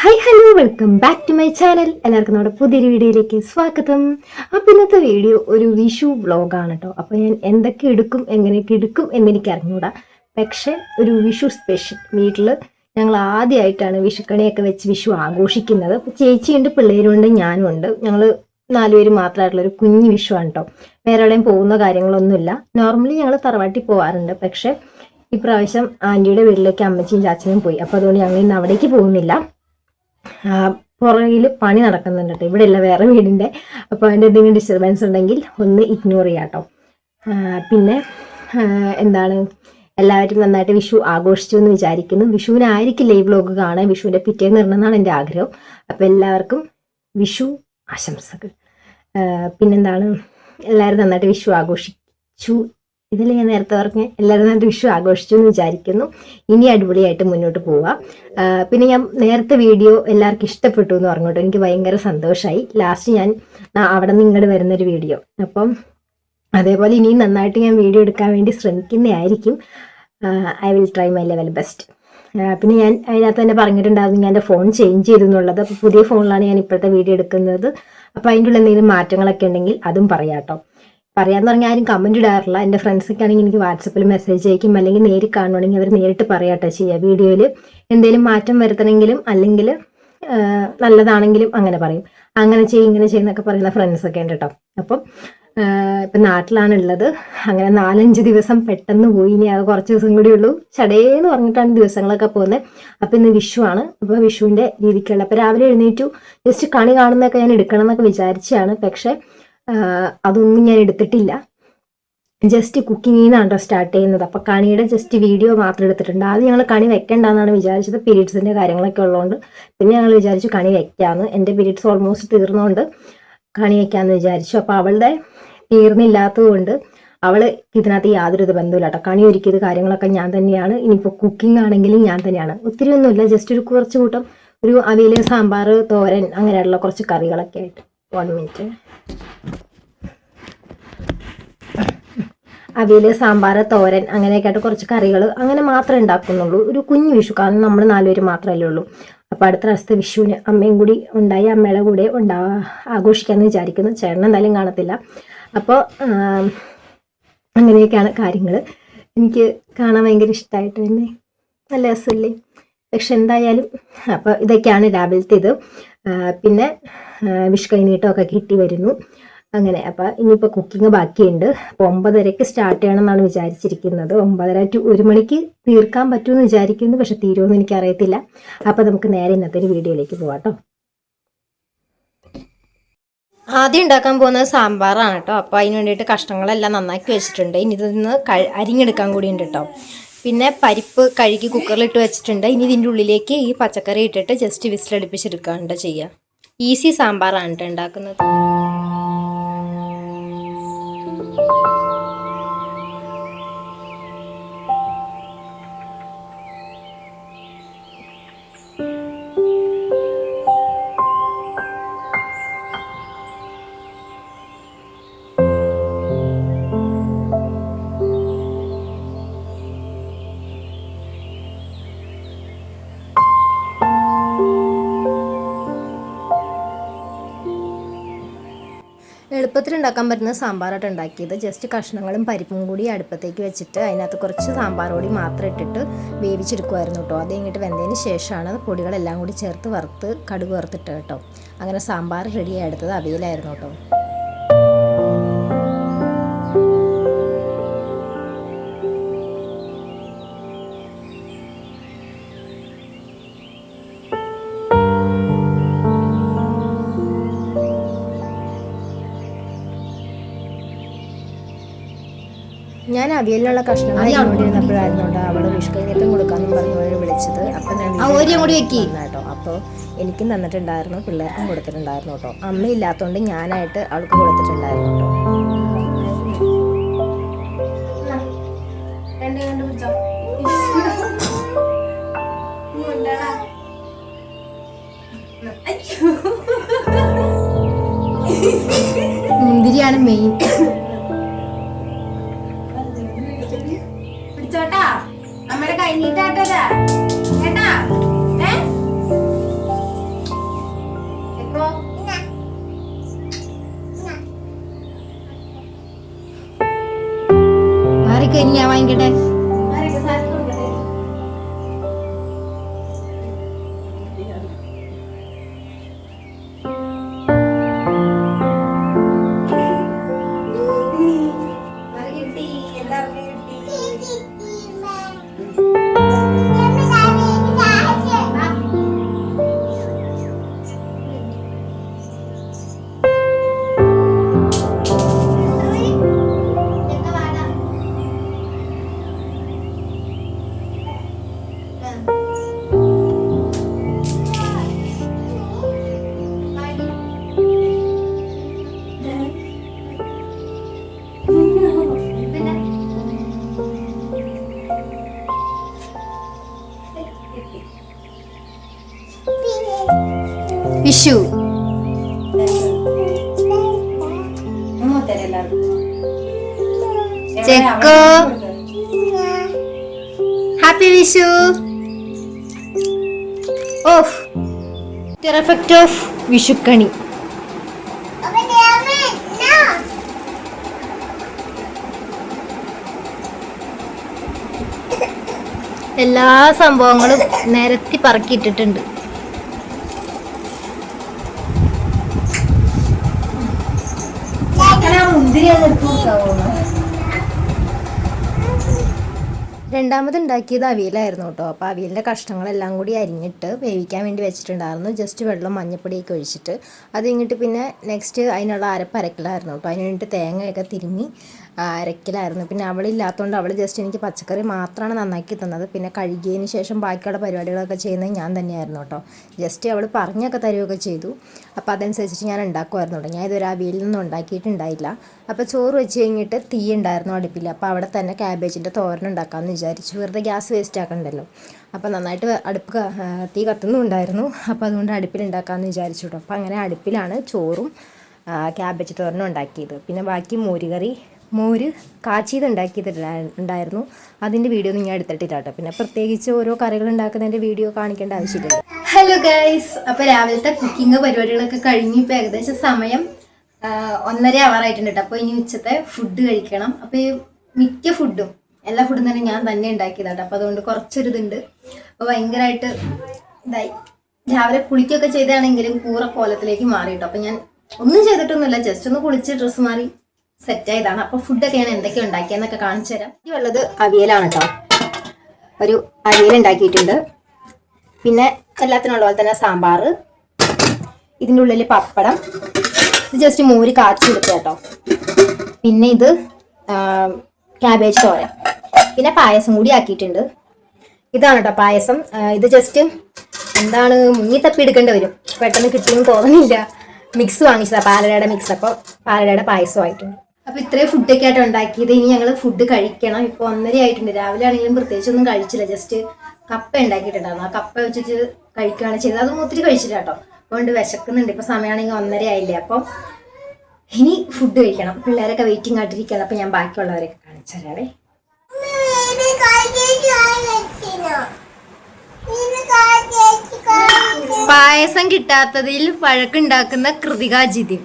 Hi hello welcome back to my channel. എല്ലാവർക്കും നമ്മുടെ പുതിയൊരു വീഡിയോയിലേക്ക് സ്വാഗതം. അപ്പോൾ ഇന്നത്തെ വീഡിയോ ഒരു വിഷു വ്ളോഗാണ് കേട്ടോ. അപ്പോൾ ഞാൻ എന്തൊക്കെ എടുക്കും എങ്ങനെയൊക്കെ എടുക്കും എന്നെനിക്ക് അറിഞ്ഞൂടാ. പക്ഷേ ഒരു വിഷു സ്പെഷ്യൽ വീട്ടിൽ ഞങ്ങൾ ആദ്യമായിട്ടാണ് വിഷുക്കണിയൊക്കെ വെച്ച് വിഷു ആഘോഷിക്കുന്നത്. അപ്പോൾ ചേച്ചിയുണ്ട്, പിള്ളേരുണ്ട്, ഞാനും ഉണ്ട്. ഞങ്ങൾ 4 പേര് മാത്രമായിട്ടുള്ളൊരു കുഞ്ഞു വിഷുവാണ് കേട്ടോ. വേറെ എവിടെയും പോകുന്ന കാര്യങ്ങളൊന്നുമില്ല. നോർമലി ഞങ്ങൾ തറവാട്ടിൽ പോകാറുണ്ട്. പക്ഷേ ഇപ്രാവശ്യം ആൻറ്റിയുടെ വീട്ടിലേക്ക് അമ്മച്ചിയും ചാച്ചനും പോയി. അപ്പോൾ അതുകൊണ്ട് ഞങ്ങൾ ഇന്ന് അവിടേക്ക് പോകുന്നില്ല. പുറകിൽ പണി നടക്കുന്നുണ്ട് കേട്ടോ. ഇവിടെ ഇല്ല, വേറെ വീടിൻ്റെ. അപ്പോൾ അതിൻ്റെ എന്തെങ്കിലും ഡിസ്റ്റർബൻസ് ഉണ്ടെങ്കിൽ ഒന്ന് ഇഗ്നോർ ചെയ്യാം കേട്ടോ. പിന്നെ എന്താണ്, എല്ലാവരും നന്നായിട്ട് വിഷു ആഘോഷിച്ചു എന്ന് വിചാരിക്കുന്നു. വിഷുവിനായിരിക്കില്ല ഈ വ്ലോഗ് കാണാൻ, വിഷുവിൻ്റെ പിറ്റേന്ന് ഇടണമെന്നാണ് എൻ്റെ ആഗ്രഹം. അപ്പോൾ എല്ലാവർക്കും വിഷു ആശംസകൾ. പിന്നെന്താണ്, എല്ലാവരും നന്നായിട്ട് വിഷു ആഘോഷിച്ചു. ഇതിൽ ഞാൻ നേരത്തെ പറഞ്ഞ് എല്ലാവരും നന്നായിട്ട് വിഷു ആഘോഷിച്ചു എന്ന് വിചാരിക്കുന്നു. ഇനി അടിപൊളിയായിട്ട് മുന്നോട്ട് പോവാം. പിന്നെ ഞാൻ നേരത്തെ വീഡിയോ എല്ലാവർക്കും ഇഷ്ടപ്പെട്ടു എന്ന് പറഞ്ഞോട്ടോ. എനിക്ക് ഭയങ്കര സന്തോഷമായി. ലാസ്റ്റ് ഞാൻ അവിടെ നിന്ന് ഇങ്ങോട്ട് വരുന്നൊരു വീഡിയോ. അപ്പം അതേപോലെ ഇനിയും നന്നായിട്ട് ഞാൻ വീഡിയോ എടുക്കാൻ വേണ്ടി ശ്രമിക്കുന്നതായിരിക്കും. I will try my level best. പിന്നെ ഞാൻ അതിനകത്ത് തന്നെ പറഞ്ഞിട്ടുണ്ടായിരുന്നു ഞാൻ എൻ്റെ ഫോൺ ചേഞ്ച് ചെയ്തു എന്നുള്ളത്. അപ്പോൾ പുതിയ ഫോണിലാണ് ഞാൻ ഇപ്പോഴത്തെ വീഡിയോ എടുക്കുന്നത്. അപ്പോൾ അതിൻ്റെ ഉള്ള എന്തെങ്കിലും മാറ്റങ്ങളൊക്കെ ഉണ്ടെങ്കിൽ അതും പറയാം കേട്ടോ. പറയാമെന്ന് പറഞ്ഞാൽ ആരും കമൻറ്റ് ഇടാറില്ല. എൻ്റെ ഫ്രണ്ട്സൊക്കെ ആണെങ്കിൽ എനിക്ക് വാട്സപ്പിൽ മെസ്സേജ് അയക്കും, അല്ലെങ്കിൽ നേരിൽ കാണുവാണെങ്കിൽ അവർ നേരിട്ട് പറയാട്ടോ ചെയ്യുക. വീഡിയോയിൽ എന്തെങ്കിലും മാറ്റം വരുത്തണമെങ്കിലും അല്ലെങ്കിൽ നല്ലതാണെങ്കിലും അങ്ങനെ പറയും. അങ്ങനെ ചെയ്യും ഇങ്ങനെ ചെയ്യുന്നൊക്കെ പറയുന്ന ഫ്രണ്ട്സൊക്കെ ഉണ്ട് കേട്ടോ. അപ്പം ഇപ്പം നാട്ടിലാണുള്ളത്. അങ്ങനെ 4-5 ദിവസം പെട്ടെന്ന് പോയി. ഇനി അത് കുറച്ച് ദിവസം കൂടി ഉള്ളൂ. ചടേന്ന് പറഞ്ഞിട്ടാണ് ദിവസങ്ങളൊക്കെ പോകുന്നത്. അപ്പം ഇന്ന് വിഷുവാണ്. അപ്പോൾ വിഷുവിൻ്റെ രീതിക്കുള്ള, അപ്പോൾ രാവിലെ എഴുന്നേറ്റു ജസ്റ്റ് കണി കാണുന്നതൊക്കെ ഞാൻ എടുക്കണം എന്നൊക്കെ വിചാരിച്ചാണ്. പക്ഷേ അതൊന്നും ഞാൻ എടുത്തിട്ടില്ല. ജസ്റ്റ് കുക്കിങ്ങിൽ നിന്നാണ് സ്റ്റാർട്ട് ചെയ്യുന്നത്. അപ്പോൾ കണിയുടെ ജസ്റ്റ് വീഡിയോ മാത്രം എടുത്തിട്ടുണ്ട്. ആദ്യം ഞങ്ങൾ കണി വെക്കേണ്ടെന്നാണ് വിചാരിച്ചത്, പീരീഡ്സിൻ്റെ കാര്യങ്ങളൊക്കെ ഉള്ളതുകൊണ്ട്. പിന്നെ ഞങ്ങൾ വിചാരിച്ചു കണി വെക്കാമെന്ന്. എൻ്റെ പീരീഡ്സ് ഓൾമോസ്റ്റ് തീർന്നുകൊണ്ട് കണി വെക്കാമെന്ന് വിചാരിച്ചു. അപ്പോൾ അവളുടെ തീർന്നില്ലാത്തത് കൊണ്ട് അവൾ ഇതിനകത്ത് യാതൊരു ബന്ധമില്ല കേട്ടോ. കണി ഒരുക്കിയത് കാര്യങ്ങളൊക്കെ ഞാൻ തന്നെയാണ്. ഇനിയിപ്പോൾ കുക്കിംഗ് ആണെങ്കിലും ഞാൻ തന്നെയാണ്. ഒത്തിരി ഒന്നുമില്ല, ജസ്റ്റ് ഒരു കുറച്ച് കൂട്ടം ഒരു അവിയൽ, സാമ്പാർ, തോരൻ അങ്ങനെയുള്ള കുറച്ച് കറികളൊക്കെ ആയിട്ട്. 1 മിനിറ്റ്. അവിയൽ, സാമ്പാർ, തോരൻ അങ്ങനെയൊക്കെ ആയിട്ട് കുറച്ച് കറികൾ അങ്ങനെ മാത്രമേ ഉണ്ടാക്കുന്നുള്ളൂ. ഒരു കുഞ്ഞു വിഷു, കാരണം നമ്മൾ 4 പേര് മാത്രമല്ലേ ഉള്ളൂ. അപ്പോൾ അടുത്ത പ്രാവശ്യത്തെ വിഷുവിന് അമ്മയും കൂടി ഉണ്ടായി അമ്മയുടെ കൂടെ ആഘോഷിക്കാമെന്ന് വിചാരിക്കുന്നു. ചേട്ടൻ എന്തായാലും കാണത്തില്ല. അപ്പോൾ അങ്ങനെയൊക്കെയാണ് കാര്യങ്ങൾ. എനിക്ക് കാണാൻ ഭയങ്കര ഇഷ്ടമായിട്ട് തന്നെ, നല്ല രസമില്ലേ? പക്ഷെ എന്തായാലും അപ്പോൾ ഇതൊക്കെയാണ് രാവിലത്തെ ഇത്. പിന്നെ വിഷു കൈനീട്ടമൊക്കെ കിട്ടി വരുന്നു. അങ്ങനെ അപ്പോൾ ഇനിയിപ്പോൾ കുക്കിംഗ് ബാക്കിയുണ്ട്. അപ്പോൾ 9:30 സ്റ്റാർട്ട് ചെയ്യണമെന്നാണ് വിചാരിച്ചിരിക്കുന്നത്. 9:30 to 1 മണിക്ക് തീർക്കാൻ പറ്റുമെന്ന് വിചാരിക്കുന്നു. പക്ഷെ തീരുമെന്ന് എനിക്കറിയത്തില്ല. അപ്പോൾ നമുക്ക് നേരെ ഇന്നത്തെ ഒരു വീഡിയോയിലേക്ക് പോകാം കേട്ടോ. ആദ്യം ഉണ്ടാക്കാൻ പോകുന്നത് സാമ്പാറാണ് കേട്ടോ. അപ്പോൾ അതിന് വേണ്ടിയിട്ട് കഷ്ണങ്ങളെല്ലാം നന്നാക്കി വെച്ചിട്ടുണ്ട്. ഇനി ഇതൊന്ന് അരിഞ്ഞെടുക്കാൻ കൂടി ഉണ്ട് കേട്ടോ. പിന്നെ പരിപ്പ് കഴുകി കുക്കറിലിട്ട് വെച്ചിട്ടുണ്ട്. ഇനി ഇതിൻ്റെ ഉള്ളിലേക്ക് ഈ പച്ചക്കറി ഇട്ടിട്ട് ജസ്റ്റ് വിസിലടുപ്പിച്ചെടുക്കാണ്ട് ചെയ്യുക. ഈസി സാമ്പാറാണ് കേട്ടോ ഉണ്ടാക്കുന്നത്. എളുപ്പത്തിൽ ഉണ്ടാക്കാൻ പറ്റുന്ന സാമ്പാറായിട്ട് ഉണ്ടാക്കിയത്. ജസ്റ്റ് കഷ്ണങ്ങളും പരിപ്പും കൂടി അടുപ്പത്തേക്ക് വെച്ചിട്ട് അതിനകത്ത് കുറച്ച് സാമ്പാർ പൊടി മാത്രം ഇട്ടിട്ട് വേവിച്ചെടുക്കുമായിരുന്നു കേട്ടോ. അത് കഴിഞ്ഞിട്ട് വെന്തതിന് ശേഷമാണ് പൊടികളെല്ലാം കൂടി ചേർത്ത് വറുത്ത് കടുക് വറുത്തിട്ട് കേട്ടോ. അങ്ങനെ സാമ്പാർ റെഡിയായി എടുത്തത് അവിയലായിരുന്നു കേട്ടോ. ഞാൻ അവിയലിനുള്ള കഷ്ണങ്ങൾ കൊണ്ടിരുന്നപ്പോഴായിരുന്നു കേട്ടോ അവള് വിഷു കൈനീട്ടം കൊടുക്കാമെന്നും പറഞ്ഞു അവര് വിളിച്ചത്. അപ്പം ഞാൻ കേട്ടോ. അപ്പോൾ എനിക്കും തന്നിട്ടുണ്ടായിരുന്നു, പിള്ളേർക്കും കൊടുത്തിട്ടുണ്ടായിരുന്നു കേട്ടോ. അമ്മ ഇല്ലാത്തതുകൊണ്ട് ഞാനായിട്ട് അവൾക്ക് കൊടുത്തിട്ടുണ്ടായിരുന്നു കേട്ടോ. മുന്തിരിയാണ് മെയിൻ. അമ്മയുടെ കൈ നീട്ടാട്ടാ കേട്ടാ. എടുക്ക, ഇനി ഞാൻ വാങ്ങിക്കട്ടെ. വിഷു ചെക്കോ, happy Vishu. Of effect of വിഷുക്കണി. എല്ലാ സംഭവങ്ങളും നിരത്തി പറക്കിയിട്ടിട്ടുണ്ട്. രണ്ടാമത് ഉണ്ടാക്കിയത് അവിയലായിരുന്നു കേട്ടോ. അപ്പോൾ അവിയലിൻ്റെ കഷ്ണങ്ങളെല്ലാം കൂടി അരിഞ്ഞിട്ട് വേവിക്കാൻ വേണ്ടി വെച്ചിട്ടുണ്ടായിരുന്നു. ജസ്റ്റ് വെള്ളം മഞ്ഞപ്പൊടിയൊക്കെ ഒഴിച്ചിട്ട് അത് കഴിഞ്ഞിട്ട് പിന്നെ നെക്സ്റ്റ് അതിനുള്ള അരപ്പരക്കലായിരുന്നു കേട്ടോ. അതിന് വേണ്ടിയിട്ട് തേങ്ങയൊക്കെ തിരുമ്മി അരക്കലായിരുന്നു. പിന്നെ അവളില്ലാത്തതുകൊണ്ട് അവൾ ജസ്റ്റ് എനിക്ക് പച്ചക്കറി മാത്രമാണ് നന്നാക്കി തന്നത്. പിന്നെ കഴുകിയതിന് ശേഷം ബാക്കിയുള്ള പരിപാടികളൊക്കെ ചെയ്യുന്നത് ഞാൻ തന്നെയായിരുന്നു കേട്ടോ. ജസ്റ്റ് അവൾ പറഞ്ഞൊക്കെ തരുകയൊക്കെ ചെയ്തു. അപ്പോൾ അതനുസരിച്ചിട്ട് ഞാൻ ഉണ്ടാക്കുമായിരുന്നു കേട്ടോ. ഞാൻ ഇതൊരു അവിയലിൽ നിന്നും ഉണ്ടാക്കിയിട്ടുണ്ടായില്ല. അപ്പോൾ ചോറ് വെച്ച് കഴിഞ്ഞിട്ട് തീ ഉണ്ടായിരുന്നു അടുപ്പിൽ. അപ്പോൾ അവിടെ തന്നെ ക്യാബേജിൻ്റെ തോരൻ ഉണ്ടാക്കാമെന്ന് വിചാരിച്ചു. വെറുതെ ഗ്യാസ് വേസ്റ്റ് ആക്കണ്ടല്ലോ. അപ്പോൾ നന്നായിട്ട് തീ കത്തുന്നുണ്ടായിരുന്നു. അപ്പോൾ അതുകൊണ്ട് അടുപ്പിലുണ്ടാക്കാമെന്ന് വിചാരിച്ചു കേട്ടോ. അപ്പോൾ അങ്ങനെ അടുപ്പിലാണ് ചോറും ക്യാബേജ് തോരനും ഉണ്ടാക്കിയത്. പിന്നെ ബാക്കി മോര് കാച്ചിയത് ഉണ്ടായിരുന്നു. അതിൻ്റെ വീഡിയോ ഒന്നും ഞാൻ എടുത്തിട്ടില്ല കേട്ടോ. പിന്നെ പ്രത്യേകിച്ച് ഓരോ കറികൾ ഉണ്ടാക്കുന്നതിൻ്റെ വീഡിയോ കാണിക്കേണ്ട ആവശ്യമില്ല. ഹലോ ഗൈസ്, അപ്പോൾ രാവിലത്തെ കുക്കിംഗ് പരിപാടികളൊക്കെ കഴിഞ്ഞ് ഇപ്പോൾ ഏകദേശം സമയം 1:30 ആവാറായിട്ടുണ്ട് കേട്ടോ. അപ്പോൾ ഇനി ഉച്ചത്തെ ഫുഡ് കഴിക്കണം. അപ്പോൾ ഈ മിക്ക ഫുഡും എല്ലാ ഫുഡും തന്നെ ഞാൻ തന്നെ ഉണ്ടാക്കിയതാട്ടോ. അപ്പോൾ അതുകൊണ്ട് കുറച്ചൊരിതുണ്ട്. അപ്പോൾ ഭയങ്കരമായിട്ട് ഇതായി. രാവിലെ കുളിക്കൊക്കെ ചെയ്താണെങ്കിലും കൂറ കോലത്തിലേക്ക് മാറി കേട്ടോ. അപ്പോൾ ഞാൻ ഒന്നും ചെയ്തിട്ടൊന്നുമില്ല, ജസ്റ്റ് ഒന്ന് കുളിച്ച് ഡ്രസ്സ് മാറി സെറ്റായതാണ്. അപ്പോൾ ഫുഡൊക്കെ ഞാൻ എന്തൊക്കെ ഉണ്ടാക്കിയെന്നൊക്കെ കാണിച്ചു തരാം. ഇതുള്ളത് അവിയലാണ് കേട്ടോ. ഒരു അവിയൽ ഉണ്ടാക്കിയിട്ടുണ്ട്. പിന്നെ എല്ലാത്തിനുള്ള പോലെ തന്നെ സാമ്പാർ, ഇതിൻ്റെ ഉള്ളിൽ പപ്പടം, ഇത് ജസ്റ്റ് മോര് കാച്ചി എടുക്കുക കേട്ടോ. പിന്നെ ഇത് ക്യാബേജ് തോരൻ, പിന്നെ പായസം കൂടി ആക്കിയിട്ടുണ്ട്. ഇതാണ് കേട്ടോ പായസം. ഇത് ജസ്റ്റ് എന്താണ് മുങ്ങി തപ്പി എടുക്കേണ്ടി വരും, പെട്ടെന്ന് കിട്ടുമെന്ന് തോന്നുന്നില്ല. മിക്സ് വാങ്ങിച്ചതാണ്, പാലടയുടെ മിക്സ്. അപ്പോൾ പാലടയുടെ പായസമായിട്ടുണ്ട്. അപ്പോൾ ഇത്രയും ഫുഡൊക്കെ ആയിട്ട് ഉണ്ടാക്കിയത്. ഇനി ഞങ്ങൾ ഫുഡ് കഴിക്കണം. ഇപ്പോൾ 1:30 ആയിട്ടുണ്ട്. രാവിലെ ആണെങ്കിലും പ്രത്യേകിച്ചൊന്നും കഴിച്ചില്ല, ജസ്റ്റ് കപ്പ ഉണ്ടാക്കിയിട്ടുണ്ടായിരുന്നു. ആ കപ്പ വെച്ചിട്ട് കഴിക്കുകയാണ് ചെയ്തത്. അതൊന്നും ഒത്തിരി കഴിച്ചില്ല കേട്ടോ. അതുകൊണ്ട് വിശക്കുന്നുണ്ട്. ഇപ്പോൾ സമയമാണെങ്കിൽ 1:30 ആയില്ലേ. അപ്പം ഇനി ഫുഡ് കഴിക്കണം. പിള്ളേരൊക്കെ വെയിറ്റിംഗ് ആയിട്ടിരിക്കുകയാണ്. അപ്പോൾ ഞാൻ ബാക്കിയുള്ളവരെയൊക്കെ കാണിച്ചു തരാവേ. പായസം കിട്ടാത്തതിൽ വഴക്കുണ്ടാക്കുന്ന കൃതികാജിതി.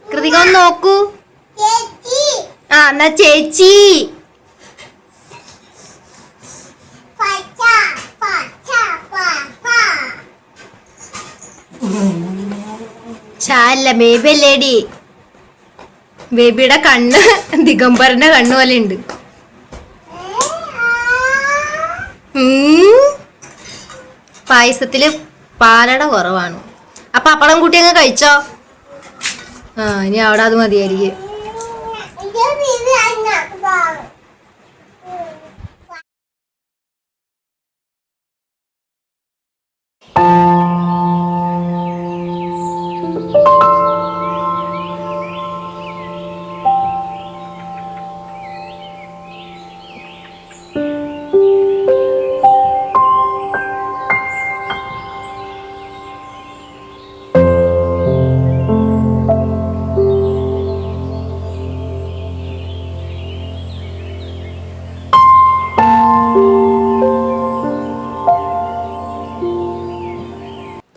കൃതിക ഒന്ന് നോക്കൂ. ആ എന്നാ ചേച്ചി. ചാല്ല ബേബി അല്ലേടി. ബേബിയുടെ കണ്ണ് ദിഗംബറിന്റെ കണ്ണ് പോലെ ഉണ്ട്. പായസത്തില് പാലട കുറവാണ്. അപ്പൊ പപ്പടം കൂട്ടി അങ്ങ് കഴിച്ചോ. ഇനി അവിടെ അത് മതിയായിരിക്കും.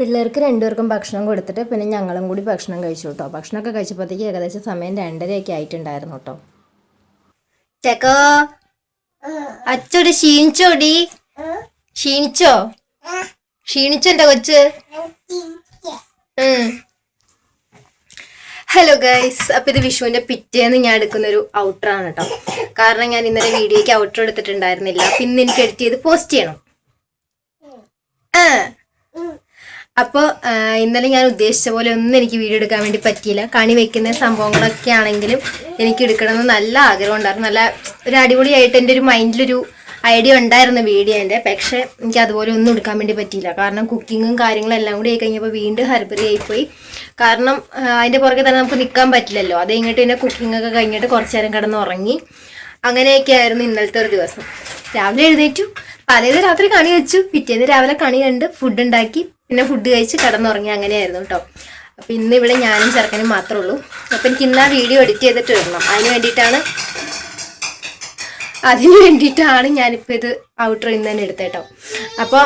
പിള്ളേർക്ക് രണ്ടുപേർക്കും ഭക്ഷണം കൊടുത്തിട്ട് പിന്നെ ഞങ്ങളും കൂടി ഭക്ഷണം കഴിച്ചു കേട്ടോ. ഭക്ഷണമൊക്കെ കഴിച്ചപ്പോഴത്തേക്ക് ഏകദേശം സമയം 2:30 ആയിട്ടുണ്ടായിരുന്നു കേട്ടോ. ചെക്കോ അച്ചോടി ക്ഷീണിച്ചോടി? ക്ഷീണിച്ചോ? ക്ഷീണിച്ചോ എന്റെ കൊച്ച്? ഹലോ ഗൈസ്, അപ്പൊ ഇത് വിഷുവിന്റെ പിറ്റേന്ന് ഞാൻ എടുക്കുന്നൊരു ഔട്ടറാണ് കേട്ടോ. കാരണം ഞാൻ ഇന്നലെ വീഡിയോയ്ക്ക് ഔട്ടർ എടുത്തിട്ടുണ്ടായിരുന്നില്ല. അപ്പൊ ഇന്ന് എനിക്ക് എഡിറ്റ് ചെയ്ത് പോസ്റ്റ് ചെയ്യണം. അപ്പോൾ ഇന്നലെ ഞാൻ ഉദ്ദേശിച്ച പോലെ ഒന്നും എനിക്ക് വീഡിയോ എടുക്കാൻ വേണ്ടി പറ്റിയില്ല. കണി വെക്കുന്ന സംഭവങ്ങളൊക്കെ ആണെങ്കിലും എനിക്ക് എടുക്കണമെന്ന് നല്ല ആഗ്രഹം ഉണ്ടായിരുന്നു. നല്ല ഒരു അടിപൊളിയായിട്ട് എൻ്റെ ഒരു മൈൻഡിലൊരു ഐഡിയ ഉണ്ടായിരുന്നു വീഡിയോൻ്റെ. പക്ഷേ എനിക്ക് അതുപോലെ ഒന്നും എടുക്കാൻ വേണ്ടി പറ്റിയില്ല. കാരണം കുക്കിങ്ങും കാര്യങ്ങളും എല്ലാം കൂടി ആയി കഴിഞ്ഞപ്പോൾ വീണ്ടും ഹർബറി ആയിപ്പോയി. കാരണം അതിൻ്റെ പുറകെ തന്നെ നമുക്ക് നിൽക്കാൻ പറ്റില്ലല്ലോ. അത് കഴിഞ്ഞിട്ട് പിന്നെ കുക്കിംഗ് ഒക്കെ കഴിഞ്ഞിട്ട് കുറച്ച് നേരം കിടന്ന് ഉറങ്ങി. അങ്ങനെയൊക്കെ ആയിരുന്നു ഇന്നലത്തെ ഒരു ദിവസം. രാവിലെ എഴുന്നേറ്റു, പലത് രാത്രി കണി വെച്ചു, പിറ്റേന്ന് രാവിലെ കണി കണ്ട് ഫുഡ് ഉണ്ടാക്കി, പിന്നെ ഫുഡ് കഴിച്ച് കിടന്നുറങ്ങി. അങ്ങനെയായിരുന്നു കേട്ടോ. അപ്പം ഇന്ന് ഇവിടെ ഞാനും ചെറുക്കനും മാത്രമേ ഉള്ളൂ. അപ്പം എനിക്ക് ഇന്ന് ആ വീഡിയോ എഡിറ്റ് ചെയ്തിട്ട് ഇടണം. അതിന് വേണ്ടിയിട്ടാണ് ഞാനിപ്പോൾ ഇത് ഔട്ടർ ഇന്ന് തന്നെ എടുത്തേട്ടോ. അപ്പോൾ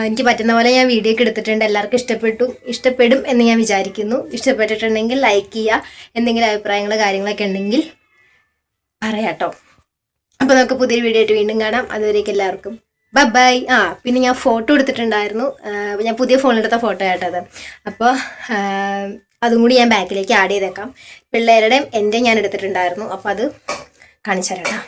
എനിക്ക് പറ്റുന്ന പോലെ ഞാൻ വീഡിയോ ഒക്കെ എടുത്തിട്ടുണ്ട്. എല്ലാവർക്കും ഇഷ്ടപ്പെടും എന്ന് ഞാൻ വിചാരിക്കുന്നു. ഇഷ്ടപ്പെട്ടിട്ടുണ്ടെങ്കിൽ ലൈക്ക് ചെയ്യുക. എന്തെങ്കിലും അഭിപ്രായങ്ങൾ കാര്യങ്ങളൊക്കെ ഉണ്ടെങ്കിൽ പറയാട്ടോ. അപ്പോൾ നമുക്ക് പുതിയൊരു വീഡിയോ ആയിട്ട് വീണ്ടും കാണാം. അതുവരേക്കും എല്ലാവർക്കും ബൈ. പിന്നെ ഞാൻ ഫോട്ടോ എടുത്തിട്ടുണ്ടായിരുന്നു. ഞാൻ പുതിയ ഫോണിലെടുത്ത ഫോട്ടോ ആയിട്ടത്. അപ്പോൾ അതും കൂടി ഞാൻ ബാക്കിലേക്ക് ആഡ് ചെയ്തേക്കാം. പിള്ളേരുടെയും എൻ്റെ ഞാൻ എടുത്തിട്ടുണ്ടായിരുന്നു. അപ്പോൾ അത് കാണിച്ചു തരാം.